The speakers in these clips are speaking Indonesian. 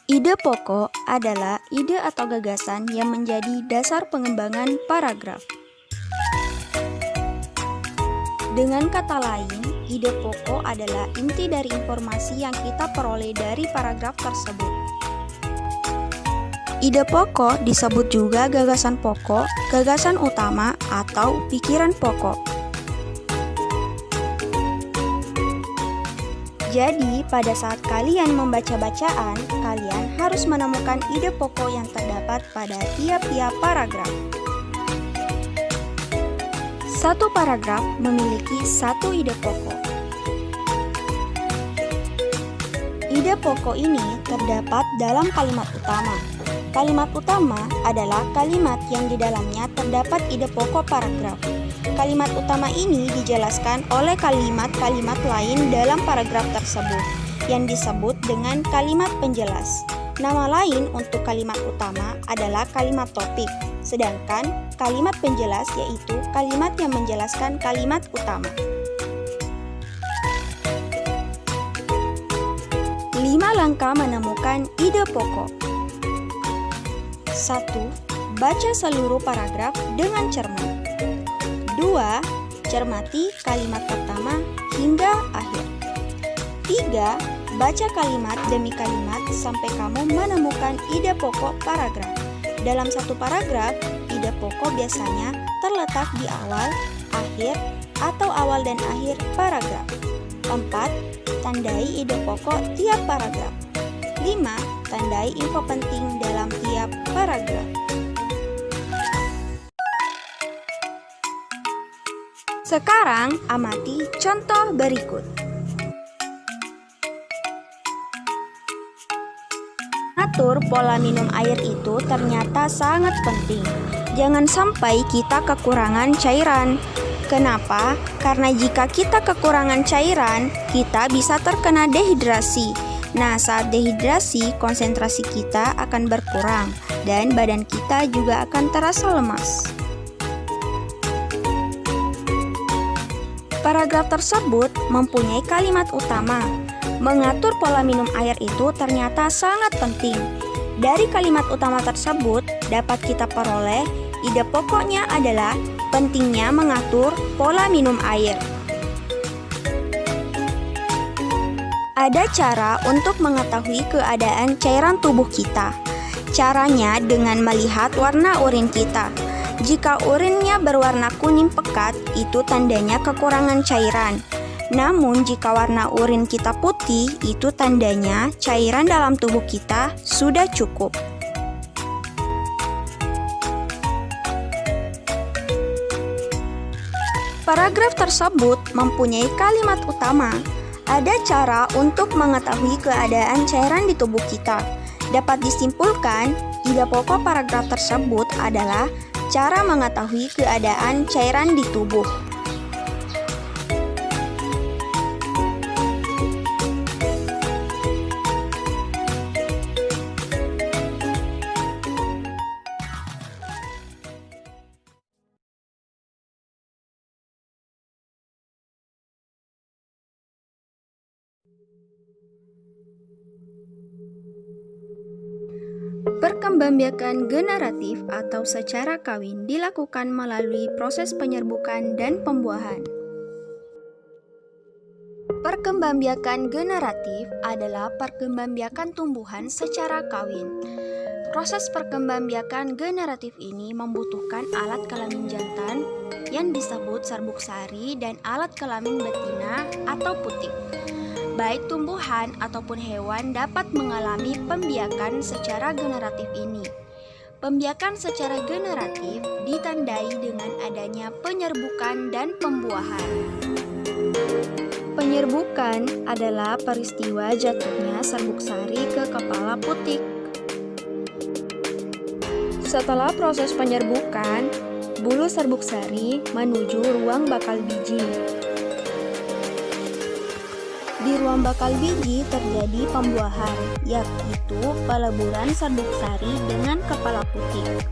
Ide pokok adalah ide atau gagasan yang menjadi dasar pengembangan paragraf. Dengan kata lain, ide pokok adalah inti dari informasi yang kita peroleh dari paragraf tersebut. Ide pokok disebut juga gagasan pokok, gagasan utama, atau pikiran pokok. Jadi, pada saat kalian membaca bacaan, kalian harus menemukan ide pokok yang terdapat pada tiap-tiap paragraf. Satu paragraf memiliki satu ide pokok. Ide pokok ini terdapat dalam kalimat utama. Kalimat utama adalah kalimat yang di dalamnya terdapat ide pokok paragraf. Kalimat utama ini dijelaskan oleh kalimat-kalimat lain dalam paragraf tersebut, yang disebut dengan kalimat penjelas. Nama lain untuk kalimat utama adalah kalimat topik, sedangkan kalimat penjelas yaitu kalimat yang menjelaskan kalimat utama. 5 langkah menemukan ide pokok. 1. Baca seluruh paragraf dengan cermat. 2. Cermati kalimat pertama hingga akhir. 3. Baca kalimat demi kalimat sampai kamu menemukan ide pokok paragraf. Dalam satu paragraf, ide pokok biasanya terletak di awal, akhir, atau awal dan akhir paragraf. 4. Tandai ide pokok tiap paragraf. 5. Tandai info penting dalam tiap paragraf. Sekarang, amati contoh berikut. Atur pola minum air itu ternyata sangat penting. Jangan sampai kita kekurangan cairan. Kenapa? Karena jika kita kekurangan cairan, kita bisa terkena dehidrasi. Nah, saat dehidrasi, konsentrasi kita akan berkurang dan badan kita juga akan terasa lemas. Paragraf tersebut mempunyai kalimat utama. Mengatur pola minum air itu ternyata sangat penting. Dari kalimat utama tersebut dapat kita peroleh ide pokoknya adalah pentingnya mengatur pola minum air. Ada cara untuk mengetahui keadaan cairan tubuh kita. Caranya dengan melihat warna urin kita. Jika urinnya berwarna kuning pekat, itu tandanya kekurangan cairan. Namun, jika warna urin kita putih, itu tandanya cairan dalam tubuh kita sudah cukup. Paragraf tersebut mempunyai kalimat utama. Ada cara untuk mengetahui keadaan cairan di tubuh kita. Dapat disimpulkan, ide pokok paragraf tersebut adalah cara mengetahui keadaan cairan di tubuh. Perkembangbiakan generatif atau secara kawin dilakukan melalui proses penyerbukan dan pembuahan. Perkembangbiakan generatif adalah perkembangbiakan tumbuhan secara kawin. Proses perkembangbiakan generatif ini membutuhkan alat kelamin jantan yang disebut serbuk sari dan alat kelamin betina atau putik. Baik tumbuhan ataupun hewan dapat mengalami pembiakan secara generatif ini. Pembiakan secara generatif ditandai dengan adanya penyerbukan dan pembuahan. Penyerbukan adalah peristiwa jatuhnya serbuk sari ke kepala putik. Setelah proses penyerbukan, bulu serbuk sari menuju ruang bakal biji. Di ruang bakal biji terjadi pembuahan, yaitu peleburan serbuk sari dengan kepala putik.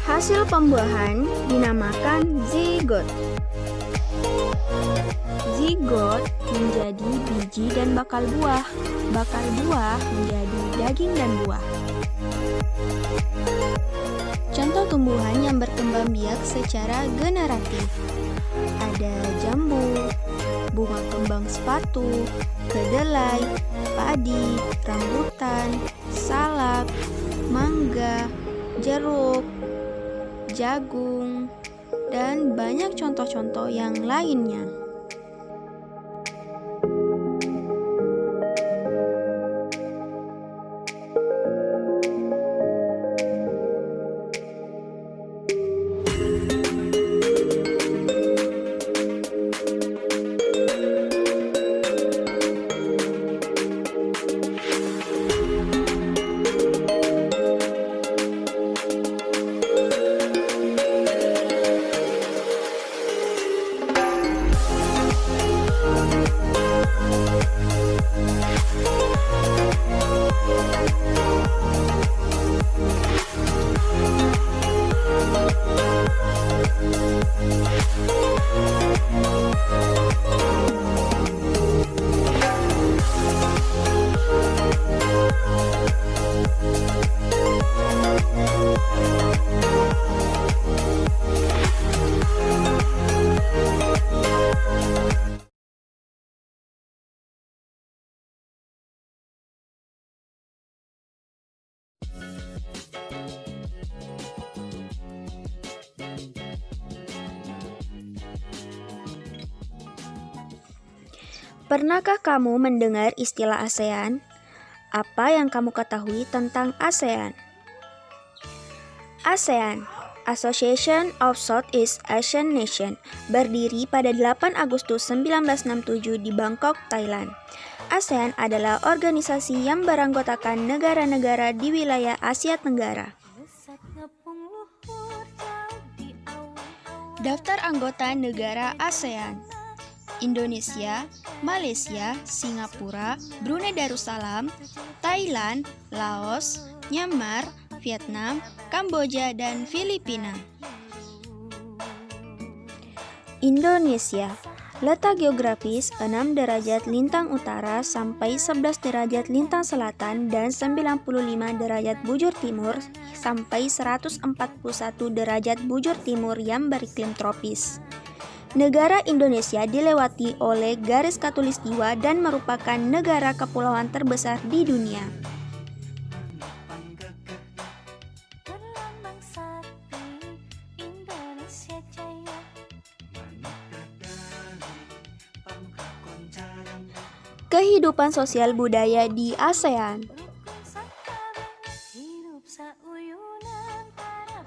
Hasil pembuahan dinamakan zigot. Zigot menjadi biji dan bakal buah. Bakal buah menjadi daging dan buah. Contoh tumbuhan yang berkembang biak secara generatif. Ada jambu, bunga kembang sepatu, kedelai, padi, rambutan, salak, mangga, jeruk, jagung, dan banyak contoh-contoh yang lainnya. Pernahkah kamu mendengar istilah ASEAN? Apa yang kamu ketahui tentang ASEAN? ASEAN, Association of Southeast Asian Nations, berdiri pada 8 Agustus 1967 di Bangkok, Thailand. ASEAN adalah organisasi yang beranggotakan negara-negara di wilayah Asia Tenggara. Daftar anggota negara ASEAN: Indonesia, Malaysia, Singapura, Brunei Darussalam, Thailand, Laos, Myanmar, Vietnam, Kamboja, dan Filipina. Indonesia, letak geografis 6 derajat lintang utara sampai 11 derajat lintang selatan dan 95 derajat bujur timur sampai 141 derajat bujur timur yang beriklim tropis. Negara Indonesia dilewati oleh garis khatulistiwa dan merupakan negara kepulauan terbesar di dunia. Kehidupan sosial budaya di ASEAN.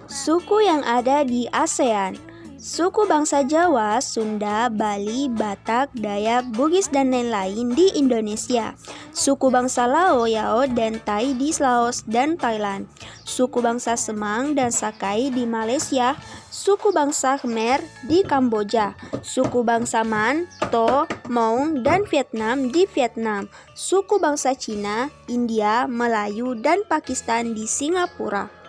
Suku yang ada di ASEAN: suku bangsa Jawa, Sunda, Bali, Batak, Dayak, Bugis, dan lain-lain di Indonesia. Suku bangsa Lao, Yao, dan Tai di Laos dan Thailand. Suku bangsa Semang dan Sakai di Malaysia. Suku bangsa Khmer di Kamboja. Suku bangsa Man, To, Hmong, dan Vietnam di Vietnam. Suku bangsa Cina, India, Melayu, dan Pakistan di Singapura.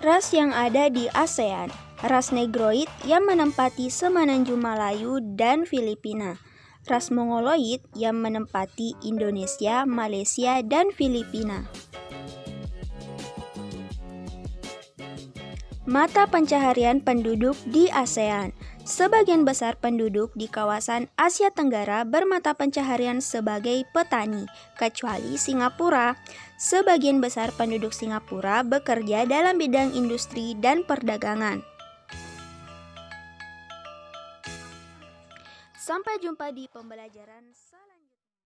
Ras yang ada di ASEAN: ras Negroid yang menempati semenanjung Melayu dan Filipina, ras Mongoloid yang menempati Indonesia, Malaysia, dan Filipina. Mata pencaharian penduduk di ASEAN: sebagian besar penduduk di kawasan Asia Tenggara bermata pencaharian sebagai petani, kecuali Singapura. Sebagian besar penduduk Singapura bekerja dalam bidang industri dan perdagangan. Sampai jumpa di pembelajaran selanjutnya.